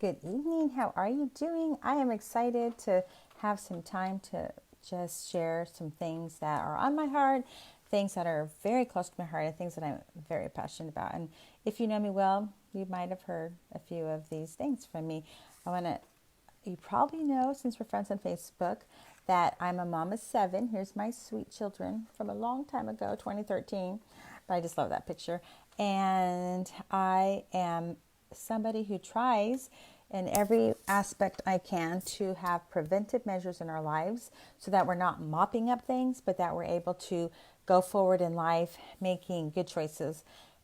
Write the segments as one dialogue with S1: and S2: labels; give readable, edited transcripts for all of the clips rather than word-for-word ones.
S1: Good evening. How are you doing? I am excited to have some time to just share some things that are on my heart, things that are very close to my heart, and things that I'm very passionate about. And if you know me well, you might have heard a few of these things from me. You probably know, since we're friends on Facebook, that I'm a mom of 7. Here's my sweet children from a long time ago, 2013. But I just love that picture. And I am somebody who tries in every aspect I can to have preventive measures in our lives so that we're not mopping up things, but that we're able to go forward in life making good choices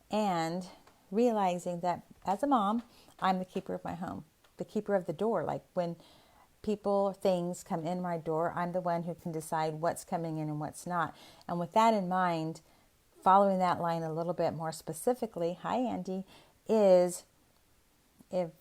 S1: and realizing that as a mom, I'm the keeper of my home, the keeper of the door. Like when people, things come in my door, I'm the one who can decide what's coming in and what's not. And with that in mind, following that line a little bit more specifically, hi Andy, is if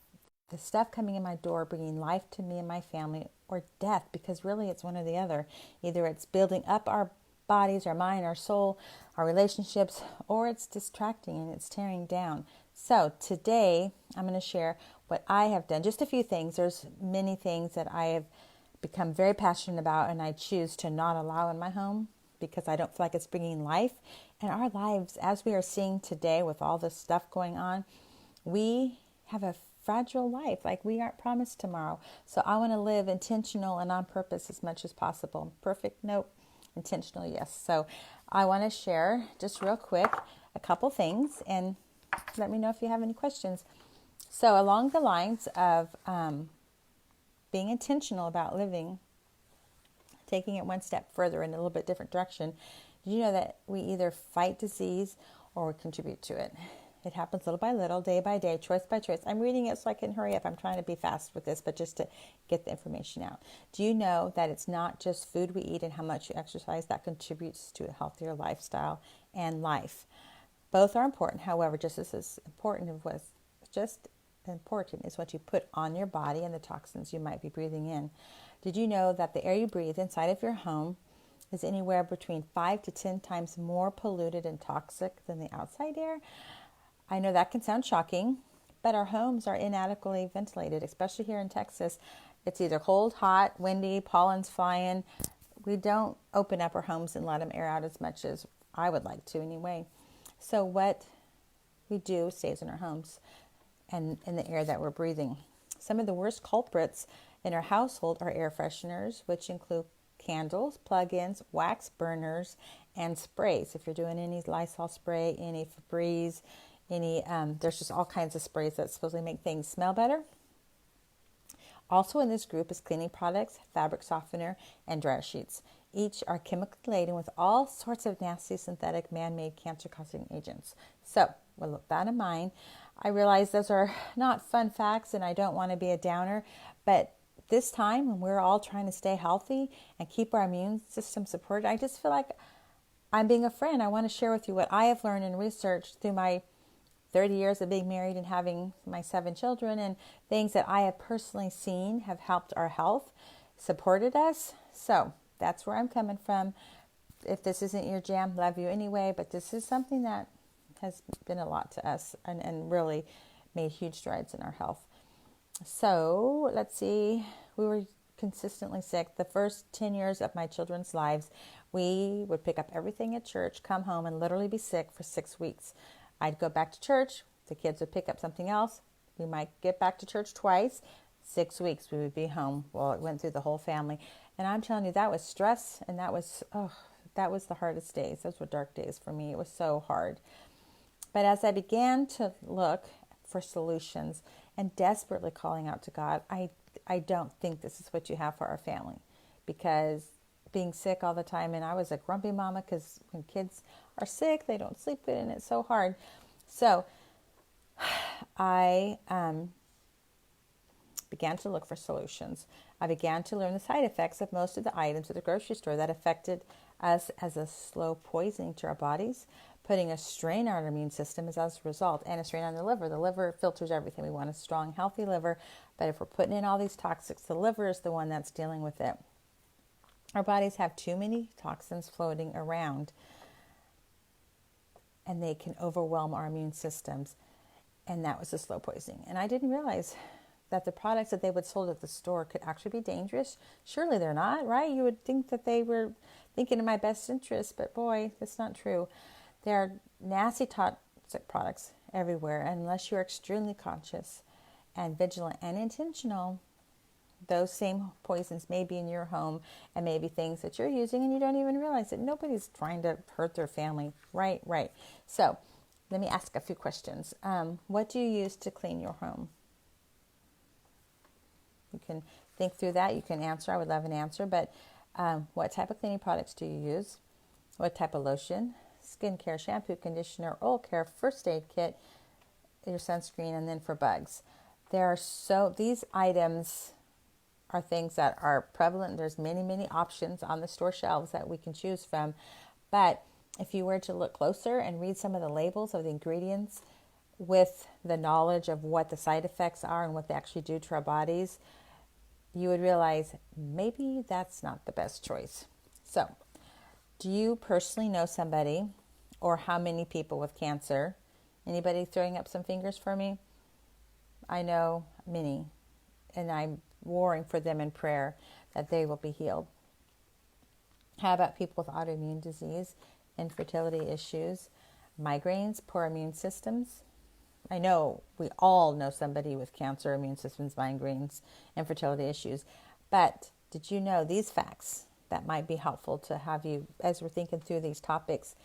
S1: the stuff coming in my door bringing life to me and my family, or death, because really it's one or the other. Either it's building up our bodies, our mind, our soul, our relationships, or it's distracting and it's tearing down. So today I'm going to share what I have done. Just a few things. There's many things that I have become very passionate about and I choose to not allow in my home because I don't feel like it's bringing life. And our lives, as we are seeing today with all this stuff going on, we have a fragile life. Like we aren't promised tomorrow. So I want to live intentional and on purpose as much as possible. Perfect? Nope. Intentional, yes. So I want to share just real quick a couple things and let me know if you have any questions. So along the lines of being intentional about living, taking it one step further in a little bit different direction, did you know that we either fight disease or we contribute to it? It happens little by little, day by day, choice by choice. I'm reading it so I can hurry up. I'm trying to be fast with this, but just to get the information out. Do you know that it's not just food we eat and how much you exercise that contributes to a healthier lifestyle and life? Both are important. However, just as important is what you put on your body and the toxins you might be breathing in. Did you know that the air you breathe inside of your home is anywhere between 5 to 10 times more polluted and toxic than the outside air? I know that can sound shocking, but our homes are inadequately ventilated, especially here in Texas. It's either cold, hot, windy, pollen's flying. We don't open up our homes and let them air out as much as I would like to anyway. So what we do stays in our homes and in the air that we're breathing. Some of the worst culprits in our household are air fresheners, which include candles, plug-ins, wax burners, and sprays. If you're doing any Lysol spray, any Febreze, there's just all kinds of sprays that supposedly make things smell better. Also in this group is cleaning products, fabric softener, and dryer sheets. Each are chemically laden with all sorts of nasty synthetic man-made cancer-causing agents. So, with that in mind, I realize those are not fun facts and I don't want to be a downer, but this time when we're all trying to stay healthy and keep our immune system supported, I just feel like I'm being a friend. I want to share with you what I have learned and researched through my 30 years of being married and having my 7 children, and things that I have personally seen have helped our health, supported us. So that's where I'm coming from. If this isn't your jam, love you anyway, but this is something that has been a lot to us and really made huge strides in our health. So let's see, we were consistently sick. The first 10 years of my children's lives, we would pick up everything at church, come home, and literally be sick for 6 weeks. I'd go back to church. The kids would pick up something else. We might get back to church twice. 6 weeks we would be home. Well, it went through the whole family. And I'm telling you, that was stress. And that was the hardest days. Those were dark days for me. It was so hard. But as I began to look for solutions and desperately calling out to God, I don't think this is what you have for our family. Because being sick all the time, and I was a grumpy mama because when kids are sick, they don't sleep good and it's so hard. So I began to look for solutions. I began to learn the side effects of most of the items at the grocery store that affected us as a slow poisoning to our bodies, putting a strain on our immune system as a result, and a strain on the liver. The liver filters everything. We want a strong, healthy liver, but if we're putting in all these toxics, the liver is the one that's dealing with it. Our bodies have too many toxins floating around, and they can overwhelm our immune systems. And that was the slow poisoning. And I didn't realize that the products that they would sold at the store could actually be dangerous. Surely they're not, right? You would think that they were thinking in my best interest, but boy, that's not true. There are nasty toxic products everywhere, and unless you're extremely conscious and vigilant and intentional, those same poisons may be in your home and maybe things that you're using and you don't even realize it. Nobody's trying to hurt their family. Right. So let me ask a few questions. What do you use to clean your home? You can think through that. You can answer. I would love an answer. But what type of cleaning products do you use? What type of lotion, skincare, shampoo, conditioner, oral care, first aid kit, your sunscreen, and then for bugs. These items are things that are prevalent. There's many options on the store shelves that we can choose from. But if you were to look closer and read some of the labels of the ingredients with the knowledge of what the side effects are and what they actually do to our bodies, you would realize maybe that's not the best choice. So, do you personally know somebody or how many people with cancer? Anybody throwing up some fingers for me? I know many, and I'm warring for them in prayer that they will be healed. How about people with autoimmune disease, infertility issues, migraines, poor immune systems? I know we all know somebody with cancer, immune systems, migraines, infertility issues. But did you know these facts that might be helpful to have you as we're thinking through these topics?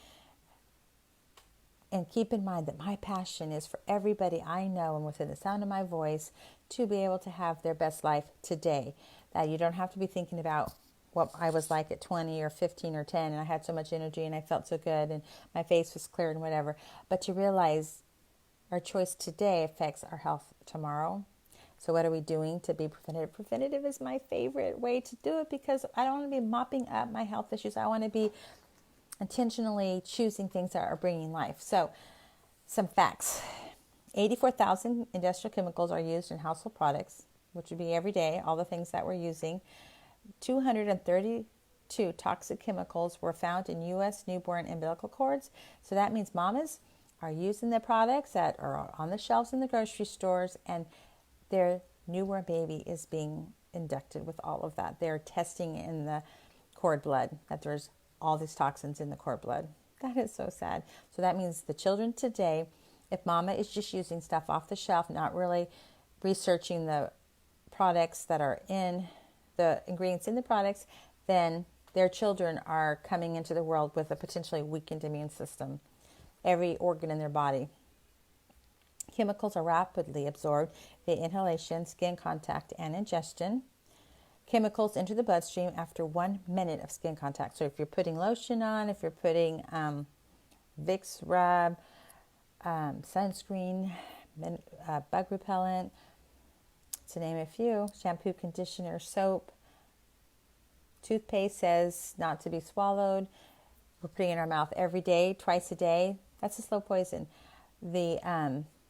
S1: And keep in mind that my passion is for everybody I know and within the sound of my voice to be able to have their best life today. That you don't have to be thinking about what I was like at 20 or 15 or 10 and I had so much energy and I felt so good and my face was clear and whatever. But to realize our choice today affects our health tomorrow. So what are we doing to be preventative? Preventative is my favorite way to do it because I don't want to be mopping up my health issues. I want to be intentionally choosing things that are bringing life. So some facts. 84,000 industrial chemicals are used in household products, which would be every day, all the things that we're using. 232 toxic chemicals were found in U.S. newborn umbilical cords. So that means mamas are using the products that are on the shelves in the grocery stores, and their newborn baby is being inducted with all of that. They're testing in the cord blood that there's all these toxins in the cord blood. That is so sad. So that means the children today, if mama is just using stuff off the shelf, not really researching the products that are in the ingredients in the products, then their children are coming into the world with a potentially weakened immune system. Every organ in their body. Chemicals are rapidly absorbed via inhalation, skin contact, and ingestion. Chemicals enter the bloodstream after 1 minute of skin contact. So if you're putting lotion on, if you're putting Vicks rub, sunscreen, bug repellent, to name a few, shampoo, conditioner, soap, toothpaste says not to be swallowed. We're putting it in our mouth every day, twice a day. That's a slow poison. The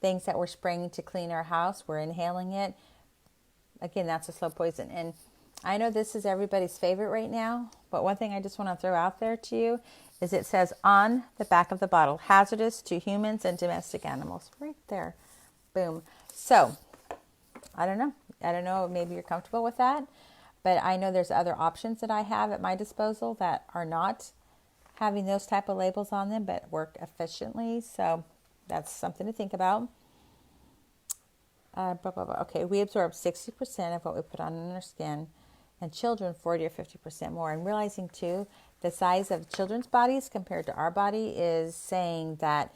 S1: things that we're spraying to clean our house, we're inhaling it. Again, that's a slow poison. And I know this is everybody's favorite right now, but one thing I just want to throw out there to you is it says on the back of the bottle, hazardous to humans and domestic animals. Right there. Boom. So, I don't know. Maybe you're comfortable with that, but I know there's other options that I have at my disposal that are not having those type of labels on them, but work efficiently. So that's something to think about. Okay, we absorb 60% of what we put on our skin, and children 40 or 50% more. And realizing too, the size of children's bodies compared to our body is saying that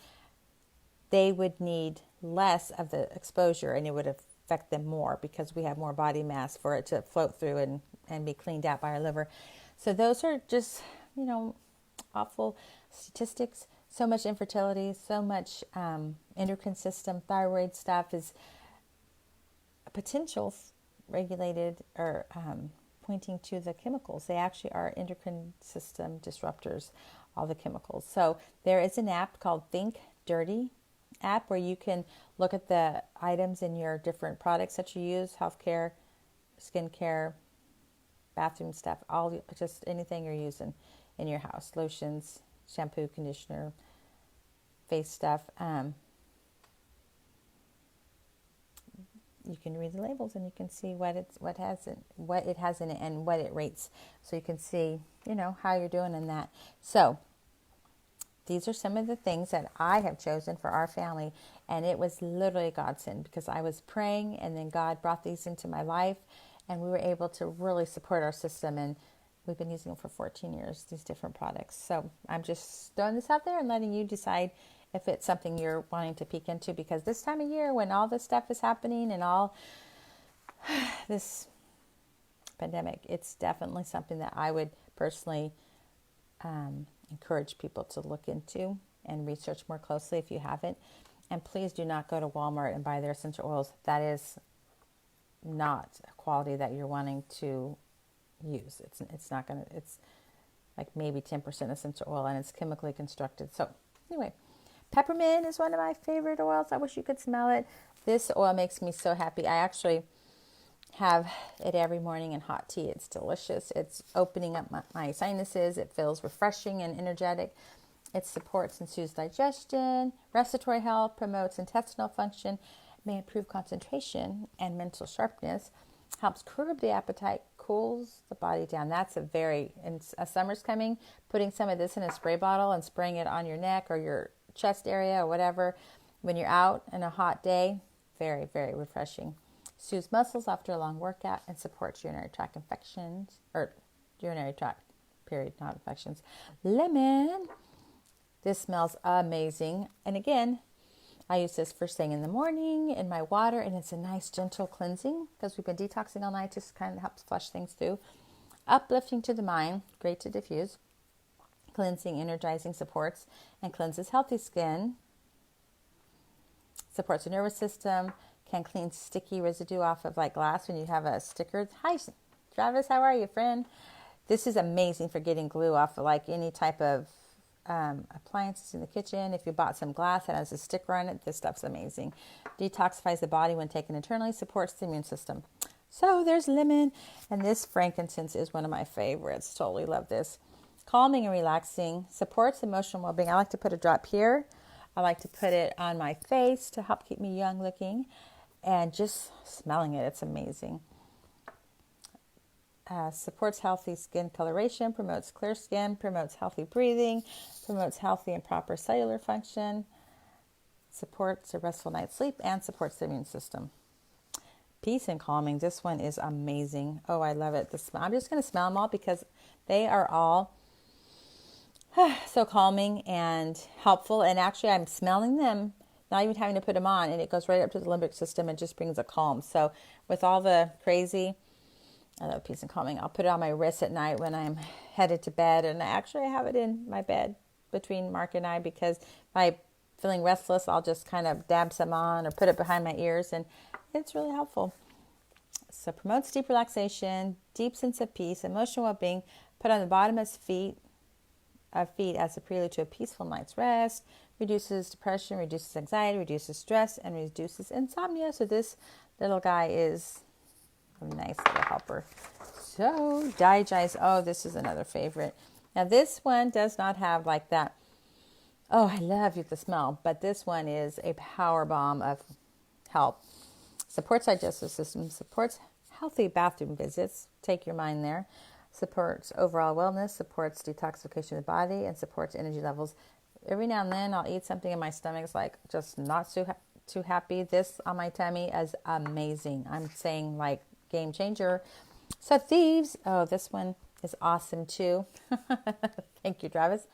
S1: they would need less of the exposure and it would affect them more because we have more body mass for it to float through and be cleaned out by our liver. So those are just, awful statistics. So much infertility, so much endocrine system, thyroid stuff is a potential regulated or pointing to the chemicals. They actually are endocrine system disruptors, all the chemicals. So there is an app called Think Dirty app where you can look at the items in your different products that you use, healthcare, skincare, bathroom stuff, just anything you're using in your house, lotions, shampoo, conditioner, face stuff. you can read the labels and you can see what it has in it and what it rates. So you can see, how you're doing in that. So these are some of the things that I have chosen for our family, and it was literally a godsend because I was praying and then God brought these into my life and we were able to really support our system, and we've been using them for 14 years, these different products. So I'm just throwing this out there and letting you decide if it's something you're wanting to peek into, because this time of year when all this stuff is happening and all this pandemic, it's definitely something that I would personally encourage people to look into and research more closely if you haven't. And please do not go to Walmart and buy their essential oils. That is not a quality that you're wanting to use. It's not going to, it's like maybe 10% essential oil and it's chemically constructed. So anyway, peppermint is one of my favorite oils. I wish you could smell it. This oil makes me so happy. I actually have it every morning in hot tea. It's delicious. It's opening up my sinuses. It feels refreshing and energetic. It supports and soothes digestion, respiratory health, promotes intestinal function, may improve concentration and mental sharpness, helps curb the appetite, cools the body down. That's and summer's coming, putting some of this in a spray bottle and spraying it on your neck or your chest area or whatever when you're out in a hot day, very, very refreshing. Soothes muscles after a long workout and supports urinary tract infections, or urinary tract, period, not infections. Lemon. This smells amazing. And again, I use this first thing in the morning in my water, and it's a nice gentle cleansing because we've been detoxing all night. Just kind of helps flush things through. Uplifting to the mind, great to diffuse. Cleansing, energizing, supports and cleanses healthy skin. Supports the nervous system. Can clean sticky residue off of like glass when you have a sticker. Hi, Travis, how are you, friend? This is amazing for getting glue off of like any type of appliances in the kitchen. If you bought some glass that has a sticker on it, this stuff's amazing. Detoxifies the body when taken internally, supports the immune system. So there's lemon, and this frankincense is one of my favorites. Totally love this. Calming and relaxing, supports emotional well-being. I like to put a drop here. I like to put it on my face to help keep me young looking, and just smelling it, it's amazing. Supports healthy skin coloration, promotes clear skin, promotes healthy breathing, promotes healthy and proper cellular function, supports a restful night's sleep, and supports the immune system. Peace and calming. This one is amazing. Oh, I love it. I'm just going to smell them all because they are all so calming and helpful. And actually, I'm smelling them, not even having to put them on, and it goes right up to the limbic system and just brings a calm. So with all the crazy, I love peace and calming. I'll put it on my wrist at night when I'm headed to bed. And actually, I have it in my bed between Mark and I because if I'm feeling restless, I'll just kind of dab some on or put it behind my ears. And it's really helpful. So promotes deep relaxation, deep sense of peace, emotional well-being. Put on the bottom of feet as a prelude to a peaceful night's rest. Reduces depression, reduces anxiety, reduces stress, and reduces insomnia. So this little guy is a nice little helper. So digest. Oh, this is another favorite. Now this one does not have like that. Oh, I love the smell, but this one is a power bomb of help. Supports digestive system, supports healthy bathroom visits. Take your mind there. Supports overall wellness, supports detoxification of the body, and supports energy levels. Every now and then I'll eat something and my stomach's like just not too happy. This on my tummy is amazing. I'm saying like game changer. So Thieves. Oh, this one is awesome too. Thank you, Travis.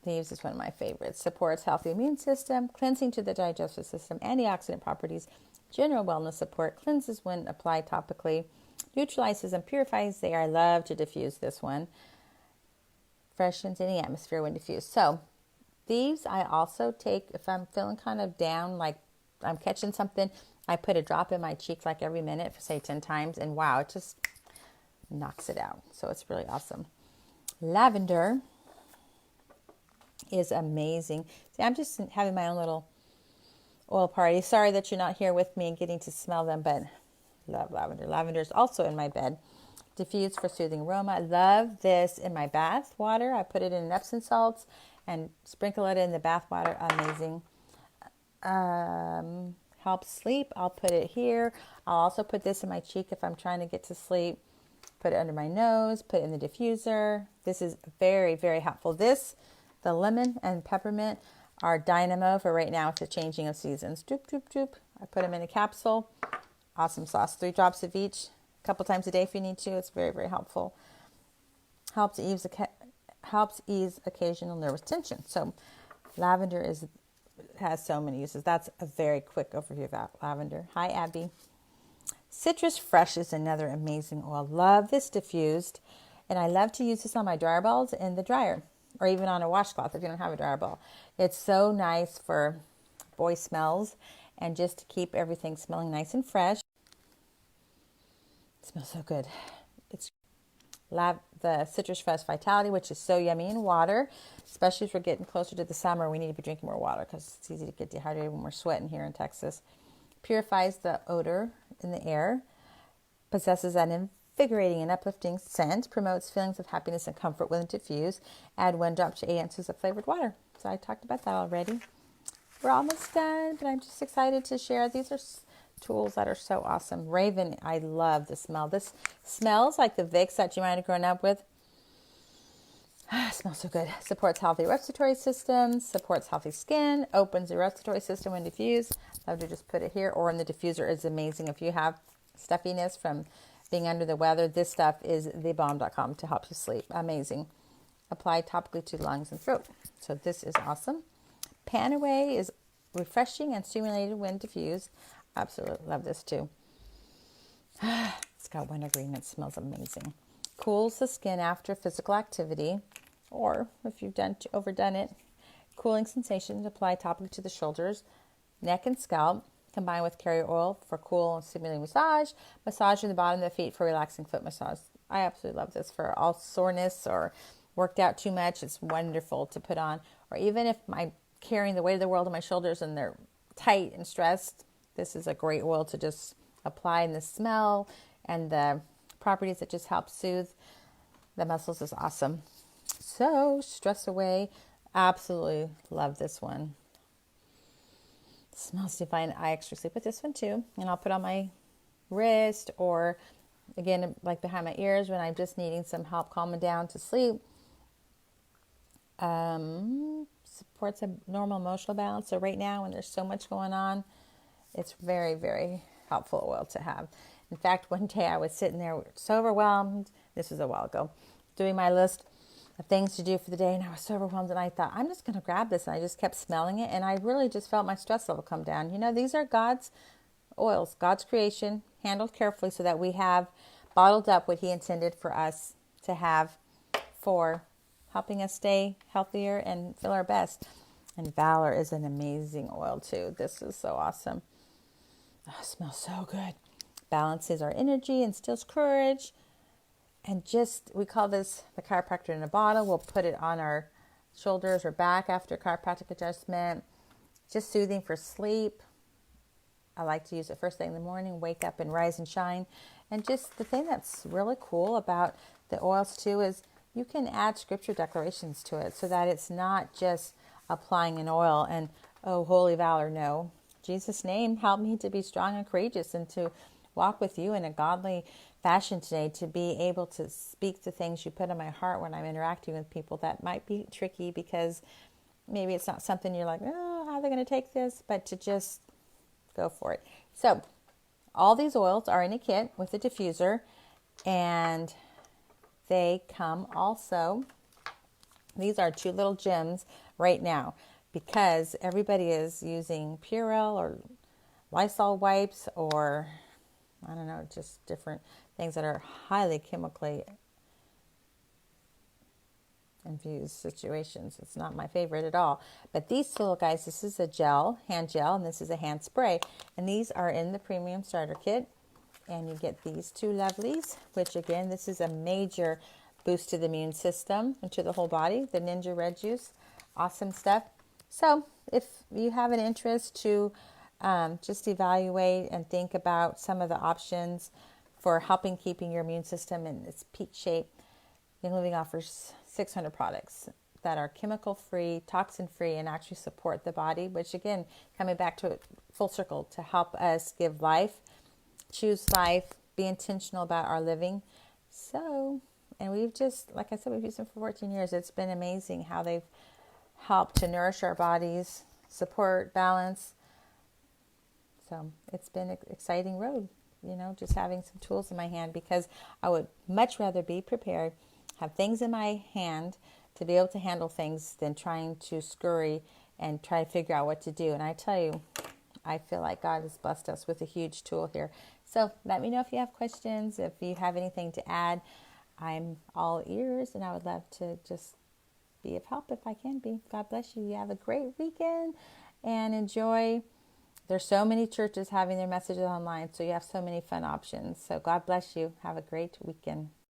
S1: Thieves is one of my favorites. Supports healthy immune system, cleansing to the digestive system, antioxidant properties, general wellness support, cleanses when applied topically, neutralizes and purifies the air. I love to diffuse this one. Freshens any atmosphere when diffused. So Thieves I also take if I'm feeling kind of down, like I'm catching something, I put a drop in my cheek like every minute for say 10 times, and wow, it just knocks it out. So it's really awesome. Lavender is amazing. See, I'm just having my own little oil party. Sorry that you're not here with me and getting to smell them, but love lavender. Lavender is also in my bed. Diffused for soothing aroma. I love this in my bath water. I put it in Epsom salts and sprinkle it in the bath water. Amazing. helps sleep, I'll put it here. I'll also put this in my cheek if I'm trying to get to sleep. Put it under my nose, put it in the diffuser. This is very, very helpful. The lemon and peppermint are dynamo for right now with the changing of seasons. Doop, doop, doop. I put them in a capsule. Awesome sauce. 3 drops of each, a couple times a day if you need to. It's very, very helpful. Helps ease occasional nervous tension. So lavender has so many uses. That's a very quick overview of lavender. Hi, Abby. Citrus Fresh is another amazing oil. Love this diffused. And I love to use this on my dryer balls in the dryer or even on a washcloth if you don't have a dryer ball. It's so nice for boy smells and just to keep everything smelling nice and fresh. It smells so good. It's the Citrus Fresh Vitality, which is so yummy in water, especially as we're getting closer to the summer. We need to be drinking more water because it's easy to get dehydrated when we're sweating here in Texas. Purifies the odor in the air, possesses an invigorating and uplifting scent, promotes feelings of happiness and comfort when diffused. Add 1 drop to 8 ounces of flavored water. So I talked about that already. We're almost done, but I'm just excited to share. These are tools that are so awesome. Raven, I love the smell. This smells like the Vicks that you might have grown up with. It smells so good. Supports healthy respiratory systems, supports healthy skin, opens the respiratory system when diffused. Love to just put it here or in the diffuser. Is amazing. If you have stuffiness from being under the weather, this stuff is thebomb.com to help you sleep. Amazing. Apply topically to lungs and throat. So this is awesome. Pan Away is refreshing and stimulated when diffused. Absolutely love this too. It's got wintergreen. It smells amazing. Cools the skin after physical activity, or if you've overdone it, cooling sensations apply topically to the shoulders, neck, and scalp. Combine with carrier oil for cool and stimulating massage. Massage in the bottom of the feet for relaxing foot massage. I absolutely love this for all soreness or worked out too much. It's wonderful to put on. Or even if I'm carrying the weight of the world on my shoulders and they're tight and stressed, this is a great oil to just apply, and the smell and the properties that just help soothe the muscles is awesome. So stress away. Absolutely love this one. Smells divine. I actually sleep with this one too, and I'll put on my wrist or again like behind my ears when I'm just needing some help calming down to sleep. Supports a normal emotional balance. So right now when there's so much going on, it's very, very helpful oil to have. In fact, one day I was sitting there so overwhelmed. This was a while ago, doing my list of things to do for the day, and I was so overwhelmed, and I thought, I'm just going to grab this, and I just kept smelling it, and I really just felt my stress level come down. You know, these are God's oils, God's creation, handled carefully so that we have bottled up what He intended for us to have for helping us stay healthier and feel our best. And Valor is an amazing oil too. This is so awesome. Oh, it smells so good. Balances our energy, instills courage. And just, we call this the chiropractor in a bottle. We'll put it on our shoulders or back after chiropractic adjustment. Just soothing for sleep. I like to use it first thing in the morning, wake up and rise and shine. And just the thing that's really cool about the oils too is you can add scripture declarations to it so that it's not just applying an oil and, oh, holy valor. No. Jesus' name, help me to be strong and courageous and to walk with you in a godly fashion today, to be able to speak the things you put in my heart when I'm interacting with people that might be tricky because maybe it's not something you're like, oh, how are they going to take this? But to just go for it. So all these oils are in a kit with a diffuser, and they come also, these are 2 little gems right now because everybody is using Purell or Lysol wipes or I don't know, just different things that are highly chemically infused situations. It's not my favorite at all. But these little guys, this is a gel, hand gel, and this is a hand spray. And these are in the premium starter kit. And you get these 2 lovelies, which again, this is a major boost to the immune system and to the whole body. The Ninja Red Juice, awesome stuff. So if you have an interest to just evaluate and think about some of the options for helping keeping your immune system in its peak shape, Young Living offers 600 products that are chemical free, toxin free, and actually support the body, which again, coming back to full circle to help us give life, choose life, be intentional about our living. So, and we've just, like I said, we've used them for 14 years. It's been amazing how they've helped to nourish our bodies, support, balance. So it's been an exciting road, just having some tools in my hand, because I would much rather be prepared, have things in my hand to be able to handle things than trying to scurry and try to figure out what to do. And I tell you, I feel like God has blessed us with a huge tool here. So let me know if you have questions, if you have anything to add. I'm all ears, and I would love to just be of help if I can be. God bless you. You have a great weekend and enjoy. There's so many churches having their messages online, so you have so many fun options. So God bless you. Have a great weekend.